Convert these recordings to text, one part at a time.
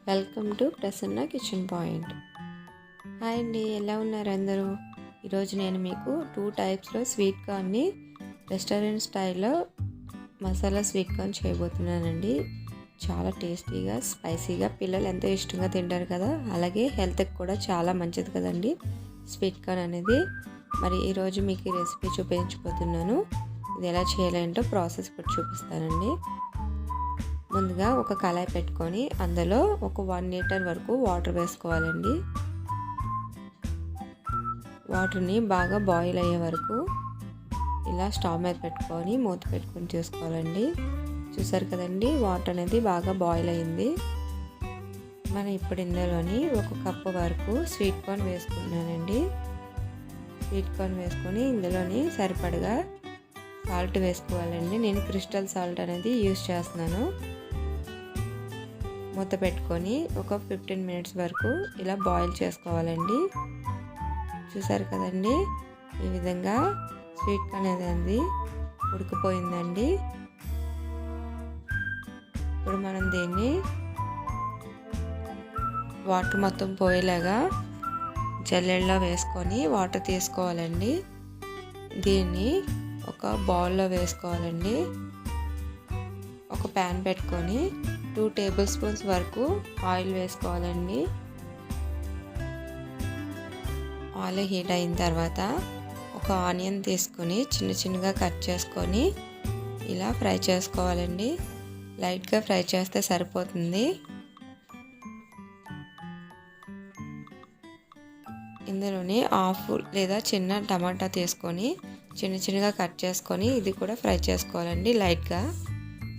Welcome to Prasanna kitchen point. Hi అండి, ఎలా ఉన్నారు అందరూ? ఈరోజు నేను మీకు 2 టైప్స్లో స్వీట్ కార్న్ని రెస్టారెంట్ స్టైల్లో మసాలా స్వీట్ కార్న్ చేయబోతున్నానండి. చాలా టేస్టీగా, స్పైసీగా, పిల్లలు ఎంతో ఇష్టంగా తింటారు కదా, అలాగే హెల్త్కి కూడా చాలా మంచిది కదండి స్వీట్ కార్న్ అనేది. మరి ఈరోజు మీకు ఈ రెసిపీ చూపించబోతున్నాను. ఇది ఎలా చేయాలంటో ప్రాసెస్ కూడా చూపిస్తానండి. ముందుగా ఒక కళాయి పెట్టుకొని అందులో ఒక 1 లీటర్ వరకు వాటర్ వేసుకోవాలండి. వాటర్ని బాగా బాయిల్ అయ్యే వరకు ఇలా స్టవ్ మీద పెట్టుకొని మూత పెట్టుకొని చూసుకోవాలండి. చూసారు కదండి, వాటర్ అనేది బాగా బాయిల్ అయింది. మనం ఇప్పుడు ఇందులోని 1 కప్పు వరకు స్వీట్ కార్న్ వేసుకున్నానండి. స్వీట్ కార్న్ వేసుకొని ఇందులోని సరిపడగా సాల్ట్ వేసుకోవాలండి. నేను క్రిస్టల్ సాల్ట్ అనేది యూజ్ చేస్తున్నాను. మూత పెట్టుకొని ఒక 15 మినిట్స్ వరకు ఇలా బాయిల్ చేసుకోవాలండి. చూసారు కదండి, ఈ విధంగా స్వీట్ కార్న్ అనేది ఉడికిపోయిందండి. ఇప్పుడు మనం దీన్ని వాటర్ మొత్తం పోయేలాగా జల్లెడలో వేసుకొని వాటర్ తీసుకోవాలండి. దీన్ని ఒక బౌల్లో వేసుకోవాలండి. ఒక ప్యాన్ పెట్టుకొని 2 టేబుల్ స్పూన్స్ వరకు ఆయిల్ వేసుకోవాలండి. ఆయిల్ హీట్ అయిన తర్వాత ఒక ఆనియన్ తీసుకొని చిన్నగా కట్ చేసుకొని ఇలా ఫ్రై చేసుకోవాలండి. లైట్గా ఫ్రై చేస్తే సరిపోతుంది. ఇందులోని హాఫ్ లేదా చిన్న టమాటా తీసుకొని చిన్నగా కట్ చేసుకొని ఇది కూడా ఫ్రై చేసుకోవాలండి లైట్గా.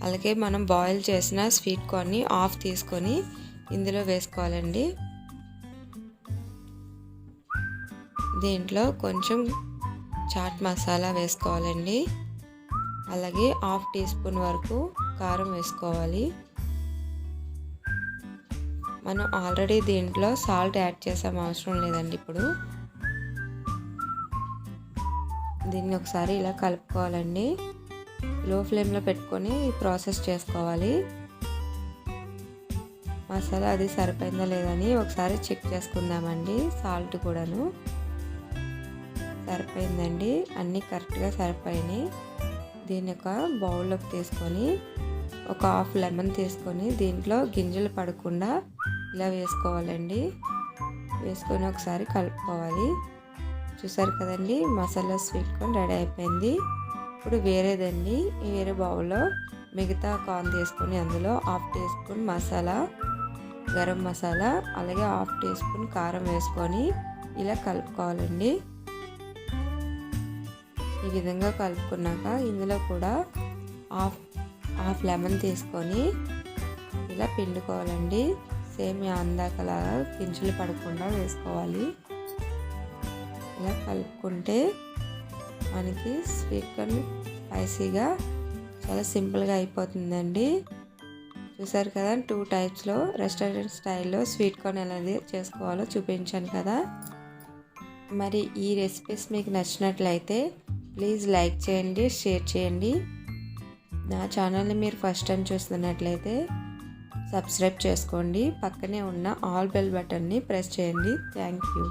అలాగే మనం బాయిల్ చేసిన స్వీట్ కార్న్ని హాఫ్ తీసుకొని ఇందులో వేసుకోవాలండి. దీంట్లో కొంచెం చాట్ మసాలా వేసుకోవాలండి. అలాగే హాఫ్ టీ స్పూన్ వరకు కారం వేసుకోవాలి. మనం ఆల్రెడీ దీంట్లో సాల్ట్ యాడ్ చేసాం, అవసరం లేదండి. ఇప్పుడు దీన్ని ఒకసారి ఇలా కలుపుకోవాలండి. లో ఫ్లేమ్లో పెట్టుకొని ప్రాసెస్ చేసుకోవాలి. మసాలా అది సరిపోయిందా లేదని ఒకసారి చెక్ చేసుకుందామండి. సాల్ట్ కూడాను సరిపోయిందండి, అన్నీ కరెక్ట్గా సరిపోయినాయి. దీన్ని ఒక బౌల్లోకి తీసుకొని ఒక హాఫ్ లెమన్ తీసుకొని దీంట్లో గింజలు పడకుండా ఇలా వేసుకోవాలండి. వేసుకొని ఒకసారి కలుపుకోవాలి. చూసారు కదండి, మసాలా స్వీట్ కార్న్ రెడీ అయిపోయింది. ఇప్పుడు వేరే బౌల్లో మిగతా కార్న్ తీసుకొని అందులో half teaspoon masala, garam masala, అలాగే హాఫ్ టీ స్పూన్ కారం వేసుకొని ఇలా కలుపుకోవాలండి. ఈ విధంగా కలుపుకున్నాక ఇందులో కూడా హాఫ్ లెమన్ తీసుకొని ఇలా పిండుకోవాలండి. సేమ్ అందాకలాగా గింజలు పడకుండా వేసుకోవాలి. ఇలా కలుపుకుంటే మనకి స్వీట్ కార్న్ స్పైసీగా చాలా సింపుల్గా అయిపోతుందండి. చూసారు కదా, 2 టైప్స్లో రెస్టారెంట్ స్టైల్లో స్వీట్ కార్న్ ఎలా చేసుకోవాలో చూపించాను కదా. మరి ఈ రెసిపీస్ మీకు నచ్చినట్లయితే ప్లీజ్ లైక్ చేయండి, షేర్ చేయండి. నా ఛానల్ని మీరు ఫస్ట్ టైం చూస్తున్నట్లయితే సబ్స్క్రైబ్ చేసుకోండి. పక్కనే ఉన్న ఆల్ బెల్ బటన్ని ప్రెస్ చేయండి. Thank you.